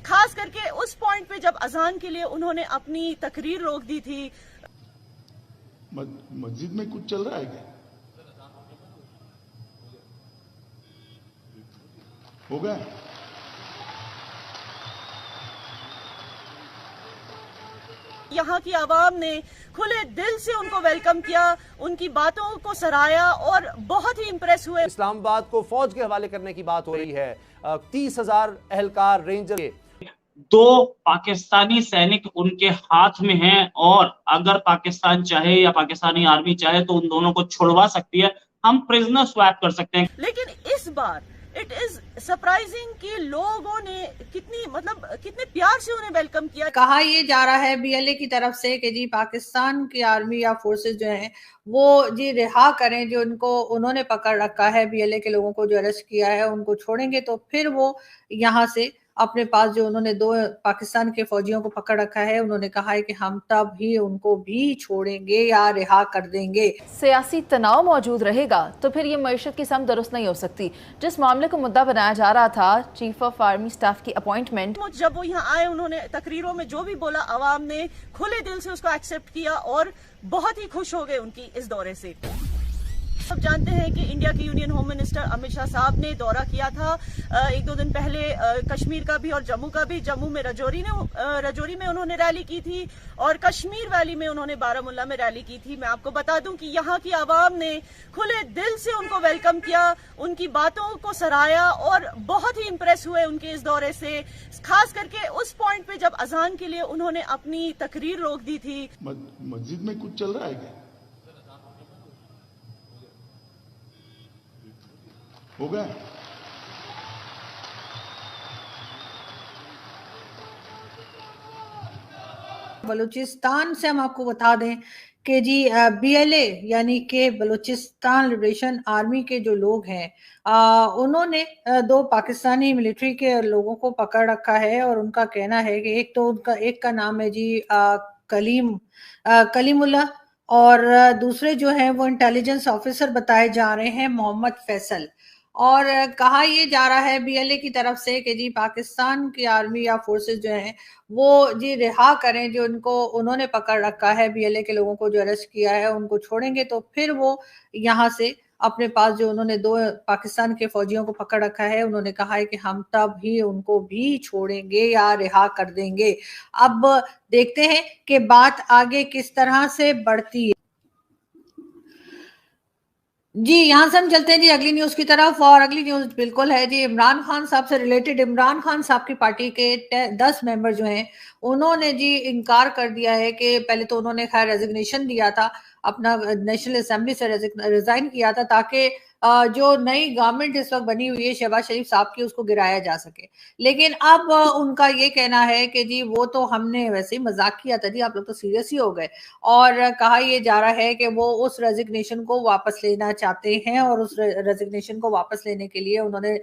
खास करके उस पॉइंट पे जब अजान के लिए उन्होंने अपनी तकरीर रोक दी थी। मस्जिद में कुछ चल रहा है क्या? हो गया? यहाँ की आवाम ने खुले दिल से उनको वेलकम किया, उनकी बातों को सराहा और बहुत ही इंप्रेस हुए। इस्लामाबाद को फौज के हवाले करने की बात हो रही है। 30,000 एहलकार रेंजर के 2 पाकिस्तानी सैनिक उनके हाथ में हैं और अगर पाकिस्तान चाहे या पाकिस्तानी आर्मी चाहे तो उन दोनों को छुड़वा सकती है। हम प्रिजनर स्वैप कर सकते हैं। लेकिन इस बार इट इज सरप्राइजिंग कि लोगों ने कितने प्यार से उन्हें वेलकम किया। कहा ये जा रहा है बीएलए की तरफ से कि जी पाकिस्तान की आर्मी या फोर्सेस जो हैं वो जी रिहा करें, जो उन्होंने पकड़ रखा है, बीएलए के लोगों को जो अरेस्ट किया है उनको छोड़ेंगे तो फिर वो यहाँ से अपने पास जो उन्होंने 2 पाकिस्तान के फौजियों को पकड़ रखा है, उन्होंने कहा है कि हम तब ही उनको भी छोड़ेंगे या रिहा कर देंगे। सियासी तनाव मौजूद रहेगा तो फिर ये मईशत की सम दुरुस्त नहीं हो सकती। जिस मामले को मुद्दा बनाया जा रहा था, चीफ ऑफ आर्मी स्टाफ की अपॉइंटमेंट, जब वो यहाँ आए उन्होंने तकरीरों में जो भी बोला अवाम ने खुले दिल से उसको एक्सेप्ट किया और बहुत ही खुश हो गए उनकी इस दौरे से। सब जानते हैं कि इंडिया के union home minister Amit Shah साहब ने दौरा किया था 1-2 दिन पहले कश्मीर का भी और जम्मू का भी। जम्मू में रजौरी में उन्होंने रैली की थी और कश्मीर वैली में उन्होंने बारामुल्ला में रैली की थी। मैं आपको बता दूं कि यहाँ की आवाम ने खुले दिल से उनको वेलकम किया, उनकी बातों को सराहा और बहुत ही इंप्रेस हुए उनके इस दौरे से। खास करके उस पॉइंट पे जब अजान के लिए उन्होंने अपनी तकरीर रोक दी थी। मस्जिद में कुछ चल रहा है क्या? हो गया? बलूचिस्तान से हम आपको बता दें कि जी बीएलए यानी कि बलूचिस्तान लिबरेशन आर्मी के जो लोग हैं उन्होंने 2 पाकिस्तानी मिलिट्री के लोगों को पकड़ रखा है और उनका कहना है कि एक का नाम है जी कलीमुल्लाह और दूसरे जो हैं वो इंटेलिजेंस ऑफिसर बताए जा रहे हैं मोहम्मद फैसल। और कहा ये जा रहा है बीएलए की तरफ से कि जी पाकिस्तान की आर्मी या फोर्सेस जो हैं वो जी रिहा करें, जो उन्होंने पकड़ रखा है, बीएलए के लोगों को जो अरेस्ट किया है उनको छोड़ेंगे तो फिर वो यहाँ से अपने पास जो उन्होंने 2 पाकिस्तान के फौजियों को पकड़ रखा है, उन्होंने कहा है कि हम तब ही उनको भी छोड़ेंगे या रिहा कर देंगे। अब देखते हैं कि बात आगे किस तरह से बढ़ती है। जी यहाँ से हम चलते हैं जी अगली न्यूज की तरफ और अगली न्यूज बिल्कुल है जी इमरान खान साहब से रिलेटेड। इमरान खान साहब की पार्टी के 10 मेंबर जो हैं उन्होंने जी इनकार कर दिया है कि पहले तो उन्होंने खैर रेजिग्नेशन दिया था, अपना नेशनल असेंबली से रिजाइन किया था ताकि जो नई गवर्नमेंट इस वक्त बनी हुई है शहबाज शरीफ साहब की उसको गिराया जा सके। लेकिन अब उनका ये कहना है कि जी वो तो हमने वैसे ही मजाक किया था जी, आप लोग तो सीरियस ही हो गए। और कहा ये जा रहा है कि वो उस रेजिग्नेशन को वापस लेना चाहते हैं और उस रेजिग्नेशन को वापस लेने के लिए उन्होंने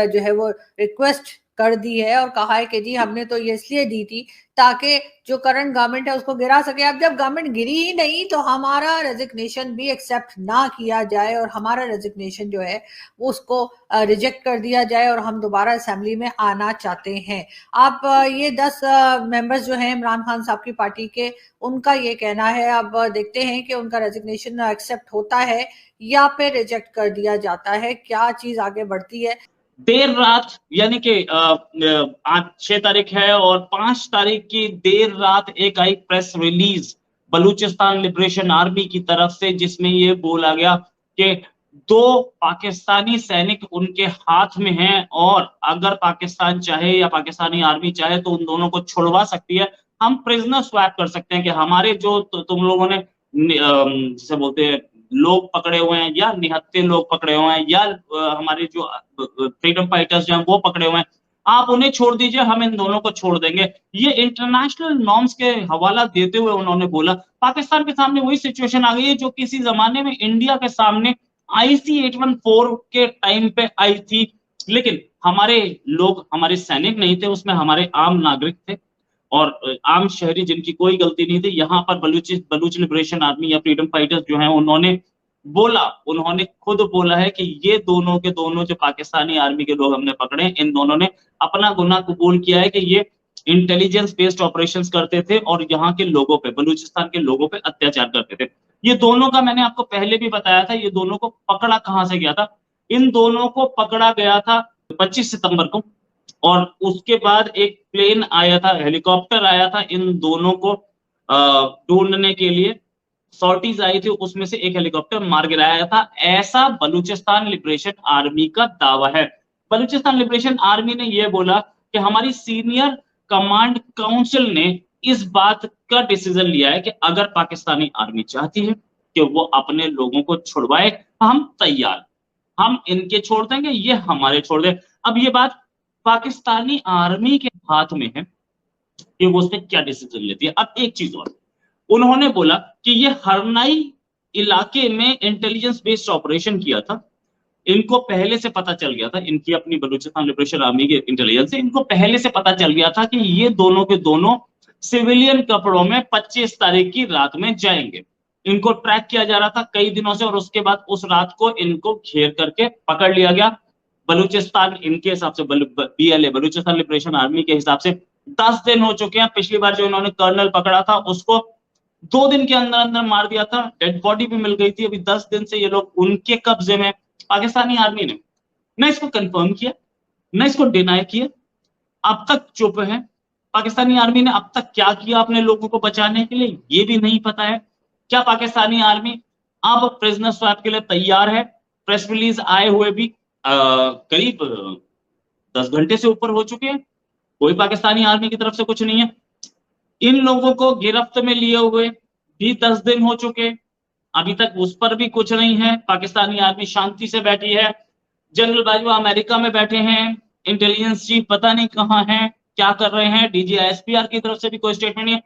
जो है वो रिक्वेस्ट कर दी है और कहा है कि जी हमने तो ये इसलिए दी थी ताकि जो करंट गवर्नमेंट है उसको गिरा सके। अब जब गवर्नमेंट गिरी ही नहीं तो हमारा रेजिग्नेशन भी एक्सेप्ट ना किया जाए और हमारा रेजिग्नेशन जो है उसको रिजेक्ट कर दिया जाए और हम दोबारा असेंबली में आना चाहते हैं। आप ये 10 मेंबर्स जो हैं इमरान खान साहब की पार्टी के, उनका ये कहना है। अब देखते हैं कि उनका रेजिग्नेशन एक्सेप्ट होता है या फिर रिजेक्ट कर दिया जाता है, क्या चीज आगे बढ़ती है। देर रात यानी कि आज 6 तारीख है और 5 तारीख की देर रात एक आई press release Balochistan liberation army की तरफ से जिसमें ये बोला गया कि 2 पाकिस्तानी सैनिक उनके हाथ में हैं और अगर पाकिस्तान चाहे या पाकिस्तानी आर्मी चाहे तो उन दोनों को छुड़वा सकती है। हम प्रिजनर स्वैप कर सकते हैं कि हमारे जो तुम लोगों ने जिसे बोलते हैं लोग पकड़े हुए हैं या निहत्थे लोग पकड़े हुए हैं या हमारे जो फ्रीडम फाइटर्स जो हैं वो पकड़े हुए हैं, आप उन्हें छोड़ दीजिए, हम इन दोनों को छोड़ देंगे। ये इंटरनेशनल नॉर्म्स के हवाला देते हुए उन्होंने बोला। पाकिस्तान के सामने वही सिचुएशन आ गई है जो किसी जमाने में इंडिया के सामने IC 814 के टाइम पे आई थी, लेकिन हमारे लोग, हमारे सैनिक नहीं थे, उसमें हमारे आम नागरिक थे और आम शहरी जिनकी कोई गलती नहीं थी। यहाँ पर बलूच लिबरेशन आर्मी या फ्रीडम फाइटर्स जो हैं उन्होंने बोला, उन्होंने खुद बोला है कि ये दोनों के दोनों जो पाकिस्तानी आर्मी के लोग हमने पकड़े, इन दोनों ने अपना गुनाह कबूल किया है कि ये इंटेलिजेंस बेस्ड ऑपरेशंस करते थे और यहाँ के लोगों पे, बलूचिस्तान के लोगों पे अत्याचार करते थे। ये दोनों का मैंने आपको पहले भी बताया था, ये दोनों को पकड़ा कहां से गया था। इन दोनों को पकड़ा गया था 25 सितंबर को, और उसके बाद एक प्लेन आया था, हेलीकॉप्टर आया था इन दोनों को ढूंढने के लिए। सॉर्टीज आई थी, उसमें से एक हेलीकॉप्टर मार गिराया था, ऐसा बलूचिस्तान लिबरेशन आर्मी का दावा है। बलूचिस्तान लिबरेशन आर्मी ने यह बोला कि हमारी सीनियर कमांड काउंसिल ने इस बात का डिसीजन लिया है कि अगर पाकिस्तानी आर्मी चाहती है कि वो अपने लोगों को छुड़वाए, हम तैयार, हम इनके छोड़ देंगे, ये हमारे छोड़ दे। अब ये बात पाकिस्तानी आर्मी के हाथ में है कि वो उसने क्या डिसीजन लेती है। अब एक चीज और, उन्होंने बोला कि ये हरनाई इलाके में इंटेलिजेंस बेस्ड ऑपरेशन किया था, इनको पहले से पता चल गया था, इनकी अपनी बलूचिस्तान लिबरेशन आर्मी के इंटेलिजेंस से इनको पहले से पता चल गया था कि ये दोनों के दोनों सिविलियन कपड़ों में 25 तारीख की रात में जाएंगे। इनको ट्रैक किया जा रहा था कई दिनों से, और उसके बाद उस रात को इनको घेर करके पकड़ लिया गया। बलूचिस्तान इनके हिसाब से, BLA बलूचिस्तान लिबरेशन आर्मी के हिसाब से 10 दिन हो चुके हैं। पिछली बार जो इन्होंने कर्नल पकड़ा था उसको 2 दिन के अंदर अंदर मार दिया था, डेड बॉडी भी मिल गई थी। अभी 10 दिन से ये लोग उनके कब्जे में। पाकिस्तानी आर्मी ने न इसको कंफर्म किया, न इसको डिनाई किया, अब तक चुप है। पाकिस्तानी आर्मी ने अब तक क्या किया अपने लोगों को बचाने के लिए, ये भी नहीं पता है। क्या पाकिस्तानी आर्मी अब प्रिजनर स्वैप के लिए तैयार है? प्रेस रिलीज आए हुए भी करीब 10 घंटे से ऊपर हो चुके हैं, कोई पाकिस्तानी आर्मी की तरफ से कुछ नहीं है। इन लोगों को गिरफ्त में लिए हुए भी 10 दिन हो चुके, अभी तक उस पर भी कुछ नहीं है। पाकिस्तानी आर्मी शांति से बैठी है। जनरल बाजवा अमेरिका में बैठे हैं, इंटेलिजेंस चीफ पता नहीं कहां है, क्या कर रहे हैं, DG ISPR की तरफ से भी कोई स्टेटमेंट नहीं है।